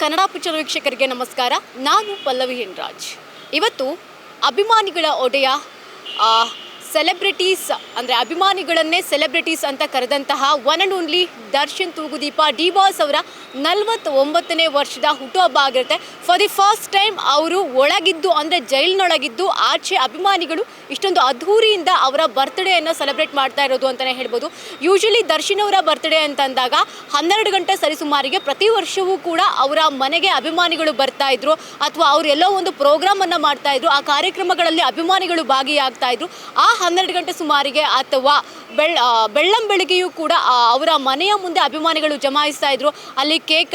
Kannada picture ವೀಕ್ಷಕರಿಗೆ ನಮಸ್ಕಾರ. ನಾನು ಪಲ್ಲವಿ ಹೆನ್ರಾಜ್. ಇವತ್ತು ಅಭಿಮಾನಿಗಳ ಒಡೆಯ ಸೆಲೆಬ್ರಿಟೀಸ್ ಅಂದರೆ ಅಭಿಮಾನಿಗಳನ್ನೇ ಸೆಲೆಬ್ರಿಟೀಸ್ ಅಂತ ಕರೆದಂತಹ one and only Darshan Thoogudeepa D boss ಅವರ 49ನೇ ವರ್ಷದ ಹುಟ್ಟುಹಬ್ಬ ಆಗಿರುತ್ತೆ. ಫಾರ್ ದಿ ಫಸ್ಟ್ ಟೈಮ್ ಅವರು ಒಳಗಿದ್ದು ಅಂದರೆ ಜೈಲಿನೊಳಗಿದ್ದು ಆಚೆ ಅಭಿಮಾನಿಗಳು ಇಷ್ಟೊಂದು ಅದ್ಧೂರಿಯಿಂದ ಅವರ ಬರ್ತ್ಡೇಯನ್ನು ಸೆಲೆಬ್ರೇಟ್ ಮಾಡ್ತಾ ಇರೋದು ಅಂತಲೇ ಹೇಳ್ಬೋದು. ಯೂಶಲಿ ದರ್ಶನ್ ಅವರ ಬರ್ತ್ಡೇ ಅಂತಂದಾಗ 12 ಗಂಟೆ ಸರಿಸುಮಾರಿಗೆ ಪ್ರತಿ ವರ್ಷವೂ ಕೂಡ ಅವರ ಮನೆಗೆ ಅಭಿಮಾನಿಗಳು ಬರ್ತಾ ಇದ್ರು ಅಥವಾ ಅವರು ಎಲ್ಲೋ ಒಂದು ಪ್ರೋಗ್ರಾಮನ್ನು ಮಾಡ್ತಾ ಇದ್ರು. ಆ ಕಾರ್ಯಕ್ರಮಗಳಲ್ಲಿ ಅಭಿಮಾನಿಗಳು ಭಾಗಿಯಾಗ್ತಾ ಇದ್ರು. ಆ 12 ಗಂಟೆ ಸುಮಾರಿಗೆ ಅಥವಾ ಬೆಳ್ಳಂಬೆಳಗ್ಗೆಯೂ ಕೂಡ ಅವರ ಮನೆಯ ಮುಂದೆ ಅಭಿಮಾನಿಗಳು ಜಮಾಯಿಸ್ತಾ ಇದ್ರು. ಅಲ್ಲಿ ಕೇಕ್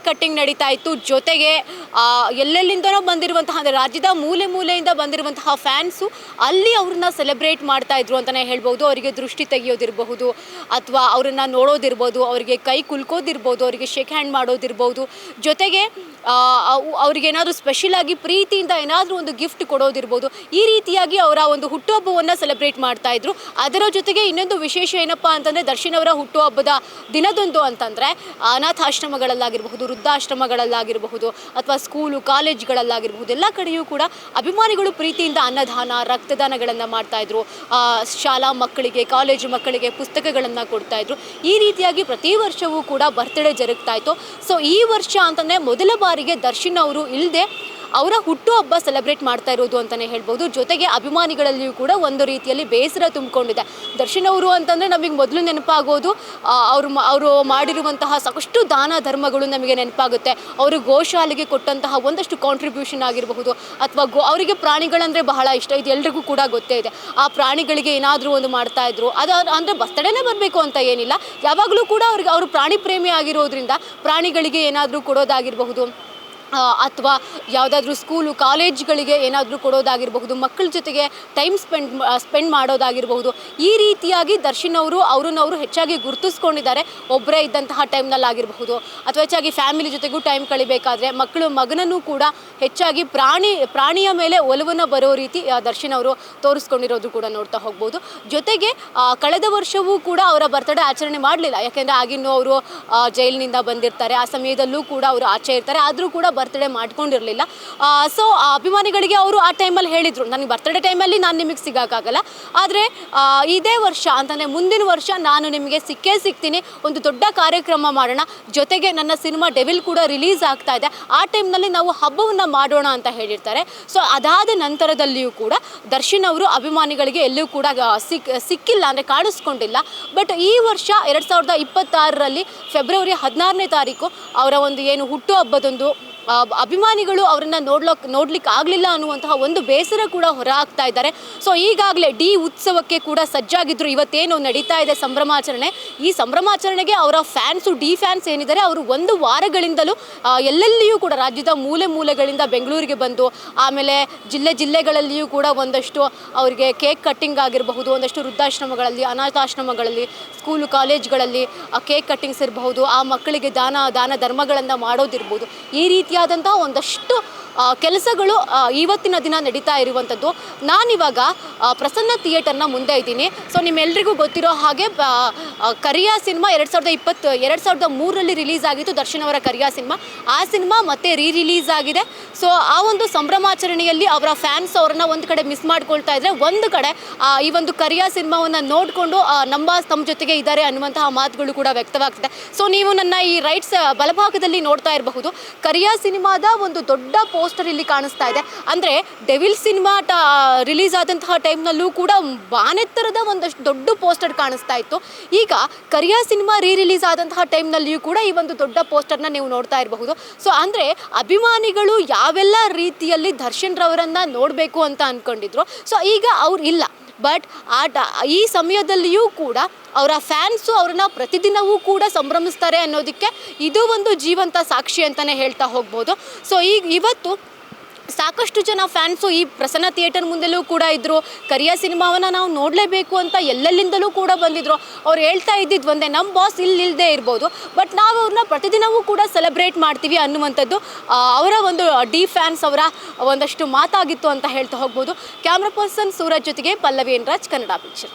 ಕಟ್ಟಿಂಗ್ ನಡೀತಾ ಇತ್ತು. ಜೊತೆಗೆ ಎಲ್ಲೆಲ್ಲಿಂದನೋ ಬಂದಿರುವಂತಹ ಅಂದರೆ ರಾಜ್ಯದ ಮೂಲೆ ಮೂಲೆಯಿಂದ ಬಂದಿರುವಂತಹ ಫ್ಯಾನ್ಸು ಅಲ್ಲಿ ಅವ್ರನ್ನ ಸೆಲೆಬ್ರೇಟ್ ಮಾಡ್ತಾ ಇದ್ರು ಅಂತಲೇ ಹೇಳ್ಬೋದು. ಅವರಿಗೆ ದೃಷ್ಟಿ ತೆಗೆಯೋದಿರಬಹುದು ಅಥವಾ ಅವರನ್ನು ನೋಡೋದಿರ್ಬೋದು, ಅವರಿಗೆ ಕೈ ಕುಲ್ಕೋದಿರ್ಬೋದು, ಅವರಿಗೆ ಶೇಕ್ ಹ್ಯಾಂಡ್ ಮಾಡೋದಿರ್ಬೋದು, ಜೊತೆಗೆ ಅವ್ರಿಗೇನಾದರೂ ಸ್ಪೆಷಲ್ ಆಗಿ ಪ್ರೀತಿಯಿಂದ ಏನಾದರೂ ಒಂದು ಗಿಫ್ಟ್ ಕೊಡೋದಿರ್ಬೋದು. ಈ ರೀತಿಯಾಗಿ ಅವರ ಒಂದು ಹುಟ್ಟುಹಬ್ಬವನ್ನು ಸೆಲೆಬ್ರೇಟ್ ಮಾಡ್ತಾ ಇದ್ರು. ಅದರ ಜೊತೆಗೆ ಇನ್ನೊಂದು ವಿಶೇಷ ಏನಪ್ಪ ಅಂತಂದರೆ ದರ್ಶನ್ ಅವರ ಹುಟ್ಟುಹಬ್ಬದ ದಿನದಂದು ಅಂತಂದರೆ ಅನಾಥಾಶ್ರಮಗಳಲ್ಲಾಗಿರಬಹುದು, ವೃದ್ಧಾಶ್ರಮಗಳಲ್ಲಾಗಿರಬಹುದು ಅಥವಾ ಸ್ಕೂಲು ಕಾಲೇಜ್ಗಳಲ್ಲಾಗಿರಬಹುದು ಎಲ್ಲ ಕಡೆಯೂ ಕೂಡ ಅಭಿಮಾನಿಗಳು ಪ್ರೀತಿಯಿಂದ ಅನ್ನದಾನ ರಕ್ತದಾನಗಳನ್ನು ಮಾಡ್ತಾಯಿದ್ರು. ಶಾಲಾ ಮಕ್ಕಳಿಗೆ ಕಾಲೇಜು ಮಕ್ಕಳಿಗೆ ಪುಸ್ತಕಗಳನ್ನು ಕೊಡ್ತಾಯಿದ್ರು. ಈ ರೀತಿಯಾಗಿ ಪ್ರತಿ ವರ್ಷವೂ ಕೂಡ ಬರ್ತ್ಡೇ ಜರುಗ್ತಾ ಇತ್ತು. ಸೊ ಈ ವರ್ಷ ಅಂತಂದರೆ ಮೊದಲ ಬಾರಿಗೆ ದರ್ಶನ್ ಅವರು ಇಲ್ಲದೆ ಅವರ ಹುಟ್ಟುಹಬ್ಬ ಸೆಲೆಬ್ರೇಟ್ ಮಾಡ್ತಾ ಇರೋದು ಅಂತಲೇ ಹೇಳ್ಬೋದು. ಜೊತೆಗೆ ಅಭಿಮಾನಿಗಳಲ್ಲಿಯೂ ಕೂಡ ರೀತಿಯಲ್ಲಿ ಬೇಸರ ತುಂಬಿಕೊಂಡಿದೆ. ದರ್ಶನ್ ಅವರು ಅಂತಂದರೆ ನಮಗೆ ಮೊದಲು ನೆನಪಾಗೋದು ಅವರು ಮಾಡಿರುವಂತಹ ಸಾಕಷ್ಟು ದಾನ ಧರ್ಮಗಳು ನಮಗೆ ನೆನಪಾಗುತ್ತೆ. ಅವರು ಗೋಶಾಲೆಗೆ ಕೊಟ್ಟಂತಹ ಒಂದಷ್ಟು ಕಾಂಟ್ರಿಬ್ಯೂಷನ್ ಆಗಿರಬಹುದು ಅಥವಾ ಅವರಿಗೆ ಪ್ರಾಣಿಗಳಂದರೆ ಬಹಳ ಇಷ್ಟ. ಇದು ಎಲ್ರಿಗೂ ಕೂಡ ಗೊತ್ತೇ ಇದೆ. ಆ ಪ್ರಾಣಿಗಳಿಗೆ ಏನಾದರೂ ಒಂದು ಮಾಡ್ತಾಯಿದ್ರು. ಅದು ಅಂದರೆ ಬರ್ತಡೇನೇ ಬರಬೇಕು ಅಂತ ಏನಿಲ್ಲ, ಯಾವಾಗಲೂ ಕೂಡ ಅವರು ಪ್ರಾಣಿ ಪ್ರೇಮಿ ಆಗಿರೋದ್ರಿಂದ ಪ್ರಾಣಿಗಳಿಗೆ ಏನಾದರೂ ಕೊಡೋದಾಗಿರಬಹುದು ಅಥವಾ ಯಾವುದಾದ್ರೂ ಸ್ಕೂಲು ಕಾಲೇಜ್ಗಳಿಗೆ ಏನಾದರೂ ಕೊಡೋದಾಗಿರಬಹುದು, ಮಕ್ಕಳ ಜೊತೆಗೆ ಟೈಮ್ ಸ್ಪೆಂಡ್ ಮಾಡೋದಾಗಿರಬಹುದು. ಈ ರೀತಿಯಾಗಿ ದರ್ಶನ್ ಅವ್ರನ್ನ ಹೆಚ್ಚಾಗಿ ಗುರುತಿಸ್ಕೊಂಡಿದ್ದಾರೆ. ಒಬ್ಬರೇ ಇದ್ದಂತಹ ಟೈಮ್ನಲ್ಲಾಗಿರಬಹುದು ಅಥವಾ ಹೆಚ್ಚಾಗಿ ಫ್ಯಾಮಿಲಿ ಜೊತೆಗೂ ಟೈಮ್ ಕಳಿಬೇಕಾದ್ರೆ ಮಗನನ್ನು ಕೂಡ ಹೆಚ್ಚಾಗಿ ಪ್ರಾಣಿಯ ಮೇಲೆ ಒಲವನ್ನು ಬರೋ ರೀತಿ ದರ್ಶನ್ ಅವರು ತೋರಿಸ್ಕೊಂಡಿರೋದು ಕೂಡ ನೋಡ್ತಾ ಹೋಗ್ಬೋದು. ಜೊತೆಗೆ ಕಳೆದ ವರ್ಷವೂ ಕೂಡ ಅವರ ಬರ್ತ್ಡೇ ಆಚರಣೆ ಮಾಡಲಿಲ್ಲ. ಯಾಕೆಂದರೆ ಆಗಿನ್ನೂ ಅವರು ಜೈಲಿನಿಂದ ಬಂದಿರ್ತಾರೆ. ಆ ಸಮಯದಲ್ಲೂ ಕೂಡ ಅವರು ಆಚೆ ಇರ್ತಾರೆ. ಆದರೂ ಕೂಡ ಬರ್ತ್ಡೇ ಮಾಡ್ಕೊಂಡಿರಲಿಲ್ಲ. ಸೊ ಅಭಿಮಾನಿಗಳಿಗೆ ಅವರು ಆ ಟೈಮಲ್ಲಿ ಹೇಳಿದರು, ನನಗೆ ಬರ್ತ್ಡೇ ಟೈಮಲ್ಲಿ ನಾನು ನಿಮಗೆ ಸಿಗೋಕ್ಕಾಗಲ್ಲ, ಆದರೆ ಇದೇ ವರ್ಷ ಅಂತಂದರೆ ಮುಂದಿನ ವರ್ಷ ನಾನು ನಿಮಗೆ ಸಿಗ್ತೀನಿ, ಒಂದು ದೊಡ್ಡ ಕಾರ್ಯಕ್ರಮ ಮಾಡೋಣ, ಜೊತೆಗೆ ನನ್ನ ಸಿನಿಮಾ ಡೆವಿಲ್ ಕೂಡ ರಿಲೀಸ್ ಆಗ್ತಾ ಇದೆ, ಆ ಟೈಮ್ನಲ್ಲಿ ನಾವು ಹಬ್ಬವನ್ನು ಮಾಡೋಣ ಅಂತ ಹೇಳಿರ್ತಾರೆ. ಸೊ ಅದಾದ ನಂತರದಲ್ಲಿಯೂ ಕೂಡ ದರ್ಶನ್ ಅವರು ಅಭಿಮಾನಿಗಳಿಗೆ ಎಲ್ಲೂ ಕೂಡ ಸಿಕ್ಕಿಲ್ಲ, ಅಂದರೆ ಕಾಣಿಸ್ಕೊಂಡಿಲ್ಲ. ಬಟ್ ಈ ವರ್ಷ 2026ರಲ್ಲಿ ಫೆಬ್ರವರಿ 16ನೇ ತಾರೀಕು ಅವರ ಒಂದು ಏನು ಹುಟ್ಟುಹಬ್ಬದೊಂದು ಅಭಿಮಾನಿಗಳು ಅವರನ್ನು ನೋಡ್ಲಿಕ್ಕೆ ಆಗಲಿಲ್ಲ ಅನ್ನುವಂತಹ ಒಂದು ಬೇಸರ ಕೂಡ ಹೊರ ಹಾಕ್ತಾ ಇದ್ದಾರೆ. ಸೊ ಈಗಾಗಲೇ ಡಿ ಉತ್ಸವಕ್ಕೆ ಕೂಡ ಸಜ್ಜಾಗಿದ್ದರು. ಇವತ್ತೇನು ನಡೀತಾ ಇದೆ ಸಂಭ್ರಮಾಚರಣೆ, ಈ ಸಂಭ್ರಮಾಚರಣೆಗೆ ಅವರ ಡಿ ಫ್ಯಾನ್ಸ್ ಏನಿದ್ದಾರೆ ಅವರು 1 ವಾರಗಳಿಂದಲೂ ಎಲ್ಲೆಲ್ಲಿಯೂ ಕೂಡ ರಾಜ್ಯದ ಮೂಲೆಗಳಿಂದ ಬೆಂಗಳೂರಿಗೆ ಬಂದು ಆಮೇಲೆ ಜಿಲ್ಲೆಗಳಲ್ಲಿಯೂ ಕೂಡ ಒಂದಷ್ಟು ಅವರಿಗೆ ಕೇಕ್ ಕಟ್ಟಿಂಗ್ ಆಗಿರಬಹುದು, ಒಂದಷ್ಟು ವೃದ್ಧಾಶ್ರಮಗಳಲ್ಲಿ ಅನಾಥಾಶ್ರಮಗಳಲ್ಲಿ ಸ್ಕೂಲು ಕಾಲೇಜ್ಗಳಲ್ಲಿ ಕೇಕ್ ಕಟ್ಟಿಂಗ್ಸ್ ಇರಬಹುದು, ಆ ಮಕ್ಕಳಿಗೆ ದಾನ ಧರ್ಮಗಳನ್ನು ಮಾಡೋದಿರ್ಬೋದು. ಈ ರೀತಿಯಾದಂತಹ ಒಂದಷ್ಟು ಕೆಲಸಗಳು ಇವತ್ತಿನ ದಿನ ನಡೀತಾ ಇರುವಂಥದ್ದು. ನಾನಿವಾಗ ಪ್ರಸನ್ನ ಥಿಯೇಟರ್ನ ಮುಂದೆ ಇದ್ದೀನಿ. ಸೊ ನಿಮ್ಮೆಲ್ಲರಿಗೂ ಗೊತ್ತಿರೋ ಹಾಗೆ ಕರಿಯ ಸಿನಿಮಾ 2023ರಲ್ಲಿ ರಿಲೀಸ್ ಆಗಿತ್ತು, ದರ್ಶನ್ ಅವರ ಕರಿಯ ಸಿನಿಮಾ. ಆ ಸಿನಿಮಾ ಮತ್ತೆ ರಿಲೀಸ್ ಆಗಿದೆ. ಸೊ ಆ ಒಂದು ಸಂಭ್ರಮಾಚರಣೆಯಲ್ಲಿ ಅವರ ಫ್ಯಾನ್ಸ್ ಅವರನ್ನು ಒಂದು ಕಡೆ ಮಿಸ್ ಮಾಡ್ಕೊಳ್ತಾ ಇದ್ರೆ, ಒಂದು ಕಡೆ ಈ ಒಂದು ಕರಿಯ ಸಿನಿಮಾವನ್ನು ನೋಡಿಕೊಂಡು ತಮ್ಮ ಜೊತೆಗೆ ಇದ್ದಾರೆ ಅನ್ನುವಂತಹ ಮಾತುಗಳು ಕೂಡ ವ್ಯಕ್ತವಾಗ್ತಿದೆ. ಸೊ ನೀವು ನನ್ನ ಈ ಬಲಭಾಗದಲ್ಲಿ ನೋಡ್ತಾ ಇರಬಹುದು, ಕರಿಯ ಸಿನಿಮಾದ ಒಂದು ದೊಡ್ಡ ಪೋಸ್ಟರ್ ಇಲ್ಲಿ ಕಾಣಿಸ್ತಾ ಇದೆ. ಅಂದರೆ ಡೆವಿಲ್ ಸಿನಿಮಾ ರಿಲೀಸ್ ಆದಂತಹ ಟೈಮ್ನಲ್ಲೂ ಕೂಡ ಬಾನೆತ್ತರದ ಒಂದಷ್ಟು ದೊಡ್ಡ ಪೋಸ್ಟರ್ ಕಾಣಿಸ್ತಾ ಇತ್ತು. ಈಗ ಕರಿಯ ಸಿನಿಮಾ ರಿಲೀಸ್ ಆದಂತಹ ಟೈಮ್ನಲ್ಲಿಯೂ ಕೂಡ ಈ ಒಂದು ದೊಡ್ಡ ಪೋಸ್ಟರ್ನ ನೀವು ನೋಡ್ತಾ ಇರಬಹುದು. ಸೊ ಅಂದರೆ ಅಭಿಮಾನಿಗಳು ಯಾವೆಲ್ಲ ರೀತಿಯಲ್ಲಿ ದರ್ಶನ್ ರವರನ್ನು ನೋಡಬೇಕು ಅಂತ ಅಂದ್ಕೊಂಡಿದ್ರು, ಸೊ ಈಗ ಅವ್ರು ಇಲ್ಲ. ಬಟ್ ಈ ಸಮಯದಲ್ಲಿಯೂ ಕೂಡ ಅವರ ಫ್ಯಾನ್ಸು ಅವ್ರನ್ನ ಪ್ರತಿದಿನವೂ ಕೂಡ ಸಂಭ್ರಮಿಸ್ತಾರೆ ಅನ್ನೋದಕ್ಕೆ ಇದು ಒಂದು ಜೀವಂತ ಸಾಕ್ಷಿ ಅಂತಲೇ ಹೇಳ್ತಾ ಹೋಗ್ಬೋದು. ಸೊ ಇವತ್ತು ಸಾಕಷ್ಟು ಜನ ಫ್ಯಾನ್ಸು ಈ ಪ್ರಸನ್ನ ಥಿಯೇಟರ್ ಮುಂದೆಲೂ ಕೂಡ ಇದ್ದರು. ಕರಿಯ ಸಿನಿಮಾವನ್ನು ನಾವು ನೋಡಲೇಬೇಕು ಅಂತ ಎಲ್ಲೆಲ್ಲಿಂದಲೂ ಕೂಡ ಬಂದಿದ್ದರು. ಅವ್ರು ಹೇಳ್ತಾ ಇದ್ದಿದ್ದು ಒಂದೇ, ನಮ್ಮ ಬಾಸ್ ಇಲ್ಲದೆ ಇರ್ಬೋದು, ಬಟ್ ನಾವು ಅವ್ರನ್ನ ಪ್ರತಿದಿನವೂ ಕೂಡ ಸೆಲೆಬ್ರೇಟ್ ಮಾಡ್ತೀವಿ ಅನ್ನುವಂಥದ್ದು ಅವರ ಒಂದು ಡಿ ಫ್ಯಾನ್ಸ್ ಅವರ ಒಂದಷ್ಟು ಮಾತಾಗಿತ್ತು ಅಂತ ಹೇಳ್ತಾ ಹೋಗ್ಬೋದು. ಕ್ಯಾಮ್ರಾ ಪರ್ಸನ್ ಸೂರಜ್ ಜೊತೆಗೆ ಪಲ್ಲವಿ ಹೆನ್ರಾಜ್, ಕನ್ನಡ ಪಿಕ್ಚರ್.